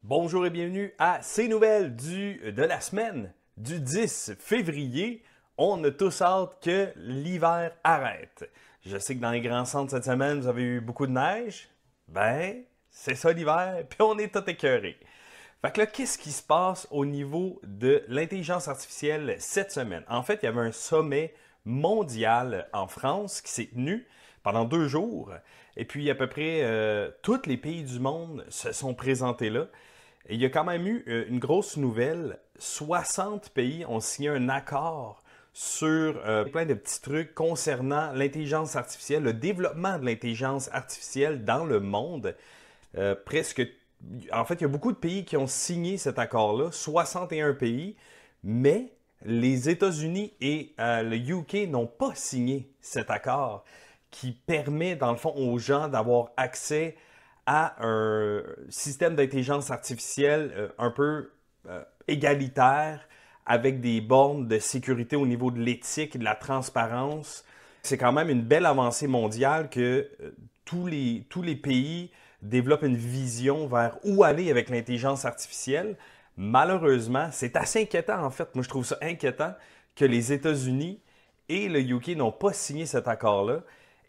Bonjour et bienvenue à ces nouvelles de la semaine du 10 février. On a tous hâte que l'hiver arrête. Je sais que dans les grands centres cette semaine, vous avez eu beaucoup de neige. Ben, c'est ça l'hiver, puis on est tout écœurés. Fait que là, qu'est-ce qui se passe au niveau de l'intelligence artificielle cette semaine? En fait, il y avait un sommet mondial en France qui s'est tenu pendant 2 jours. Et puis, à peu près tous les pays du monde se sont présentés là. Et il y a quand même eu une grosse nouvelle. 60 pays ont signé un accord sur plein de petits trucs concernant l'intelligence artificielle, le développement de l'intelligence artificielle dans le monde. En fait, il y a beaucoup de pays qui ont signé cet accord-là, 61 pays, mais les États-Unis et le UK n'ont pas signé cet accord qui permet, dans le fond, aux gens d'avoir accès à un système d'intelligence artificielle un peu égalitaire, avec des bornes de sécurité au niveau de l'éthique et de la transparence. C'est quand même une belle avancée mondiale que tous les pays développent une vision vers où aller avec l'intelligence artificielle. Malheureusement, c'est assez inquiétant en fait. Moi, je trouve ça inquiétant que les États-Unis et le UK n'ont pas signé cet accord-là.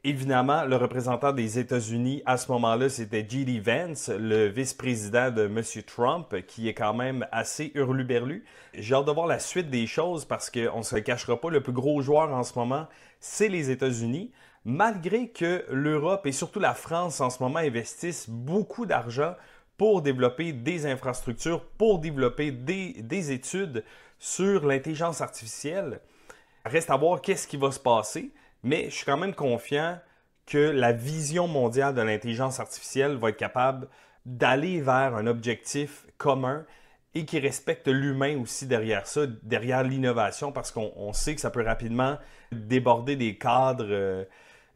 Évidemment, le représentant des États-Unis à ce moment-là, c'était J.D. Vance, le vice-président de M. Trump, qui est quand même assez hurluberlu. J'ai hâte de voir la suite des choses parce qu'on ne se le cachera pas, le plus gros joueur en ce moment, c'est les États-Unis. Malgré que l'Europe et surtout la France en ce moment investissent beaucoup d'argent pour développer des infrastructures, pour développer des études sur l'intelligence artificielle. Reste à voir qu'est-ce qui va se passer. Mais je suis quand même confiant que la vision mondiale de l'intelligence artificielle va être capable d'aller vers un objectif commun et qui respecte l'humain aussi derrière ça, derrière l'innovation, parce qu'on sait que ça peut rapidement déborder des cadres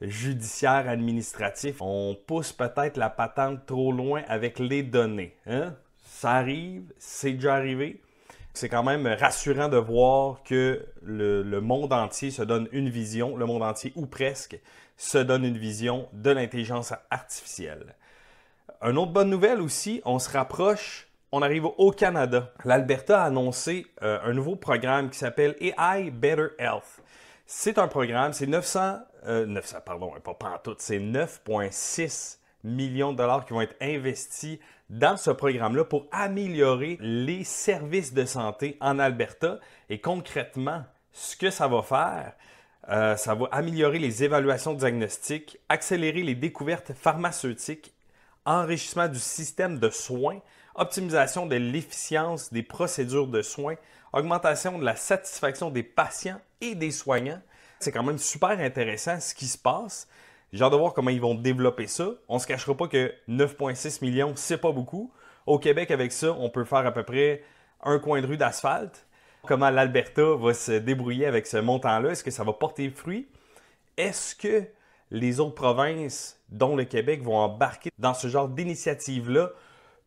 judiciaires, administratifs. On pousse peut-être la patente trop loin avec les données. Hein? Ça arrive, c'est déjà arrivé. C'est quand même rassurant de voir que le monde entier se donne une vision, le monde entier ou presque se donne une vision de l'intelligence artificielle. Une autre bonne nouvelle aussi, on se rapproche, on arrive au Canada. L'Alberta a annoncé un nouveau programme qui s'appelle AI Better Health. C'est un programme, c'est 9,6 millions de dollars qui vont être investis dans ce programme-là pour améliorer les services de santé en Alberta. Et concrètement, ce que ça va faire, ça va améliorer les évaluations diagnostiques, accélérer les découvertes pharmaceutiques, enrichissement du système de soins, optimisation de l'efficience des procédures de soins, augmentation de la satisfaction des patients et des soignants. C'est quand même super intéressant ce qui se passe. J'ai hâte de voir comment ils vont développer ça. On ne se cachera pas que 9,6 millions, c'est pas beaucoup. Au Québec, avec ça, on peut faire à peu près un coin de rue d'asphalte. Comment l'Alberta va se débrouiller avec ce montant-là? Est-ce que ça va porter fruit? Est-ce que les autres provinces, dont le Québec, vont embarquer dans ce genre d'initiative-là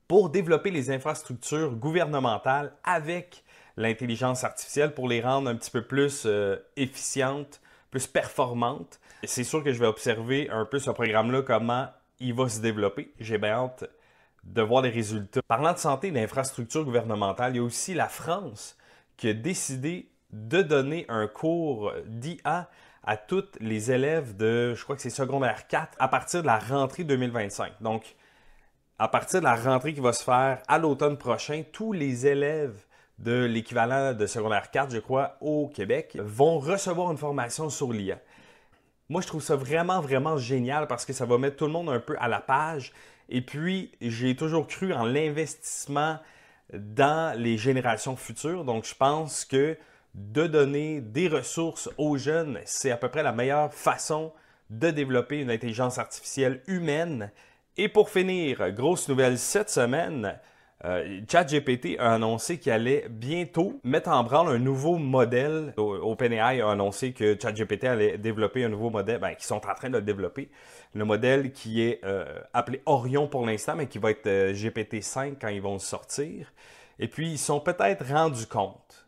pour développer les infrastructures gouvernementales avec l'intelligence artificielle pour les rendre un petit peu plus efficientes, plus performantes? C'est sûr que je vais observer un peu ce programme-là, comment il va se développer. J'ai bien hâte de voir les résultats. Parlant de santé et d'infrastructures gouvernementales, il y a aussi la France qui a décidé de donner un cours d'IA à tous les élèves de, je crois que c'est secondaire 4, à partir de la rentrée 2025. Donc, à partir de la rentrée qui va se faire à l'automne prochain, tous les élèves de l'équivalent de secondaire 4, je crois, au Québec, vont recevoir une formation sur l'IA. Moi, je trouve ça vraiment, vraiment génial parce que ça va mettre tout le monde un peu à la page. Et puis, j'ai toujours cru en l'investissement dans les générations futures. Donc, je pense que de donner des ressources aux jeunes, c'est à peu près la meilleure façon de développer une intelligence artificielle humaine. Et pour finir, grosse nouvelle cette semaine, ChatGPT a annoncé qu'il allait bientôt mettre en branle un nouveau modèle. OpenAI a annoncé que ChatGPT allait développer un nouveau modèle, qu'ils sont en train de le développer. Le modèle qui est appelé Orion pour l'instant, mais qui va être GPT-5 quand ils vont sortir. Et puis, ils sont peut-être rendus compte.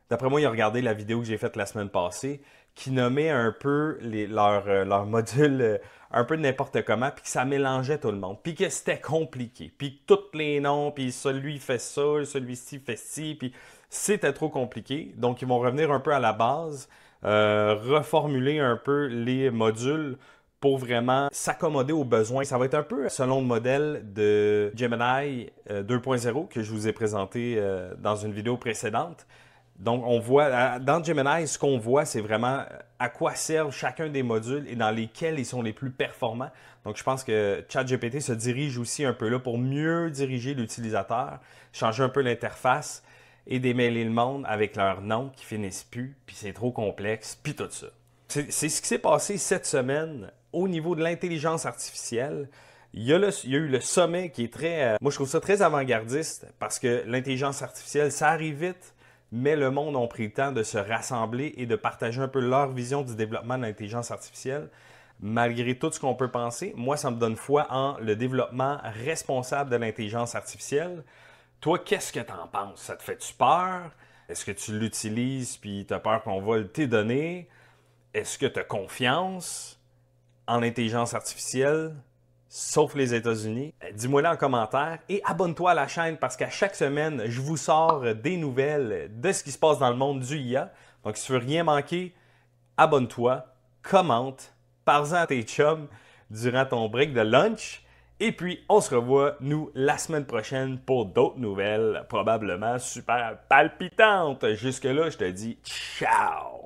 D'après moi, ils ont regardé la vidéo que j'ai faite la semaine passée, qui nommait un peu leur module un peu de n'importe comment, puis que ça mélangeait tout le monde, puis que c'était compliqué, puis que tous les noms, puis celui fait ça, celui-ci fait ci, puis c'était trop compliqué. Donc, ils vont revenir un peu à la base, reformuler un peu les modules pour vraiment s'accommoder aux besoins. Ça va être un peu selon le modèle de Gemini 2.0 que je vous ai présenté dans une vidéo précédente. Donc, on voit, dans Gemini, ce qu'on voit, c'est vraiment à quoi servent chacun des modules et dans lesquels ils sont les plus performants. Donc, je pense que ChatGPT se dirige aussi un peu là pour mieux diriger l'utilisateur, changer un peu l'interface et démêler le monde avec leurs noms qui finissent plus, puis c'est trop complexe, puis tout ça. C'est ce qui s'est passé cette semaine au niveau de l'intelligence artificielle. Il y a eu le sommet qui est très... moi, je trouve ça très avant-gardiste parce que l'intelligence artificielle, ça arrive vite, mais le monde a pris le temps de se rassembler et de partager un peu leur vision du développement de l'intelligence artificielle. Malgré tout ce qu'on peut penser, moi, ça me donne foi en le développement responsable de l'intelligence artificielle. Toi, qu'est-ce que tu en penses? Ça te fait-tu peur? Est-ce que tu l'utilises puis tu as peur qu'on vole tes données? Est-ce que tu as confiance en l'intelligence artificielle, sauf les États-Unis? Dis-moi-le en commentaire et abonne-toi à la chaîne parce qu'à chaque semaine, je vous sors des nouvelles de ce qui se passe dans le monde du IA. Donc, si tu veux rien manquer, abonne-toi, commente, parle-en à tes chums durant ton break de lunch. Et puis, on se revoit, nous, la semaine prochaine pour d'autres nouvelles, probablement super palpitantes. Jusque-là, je te dis ciao!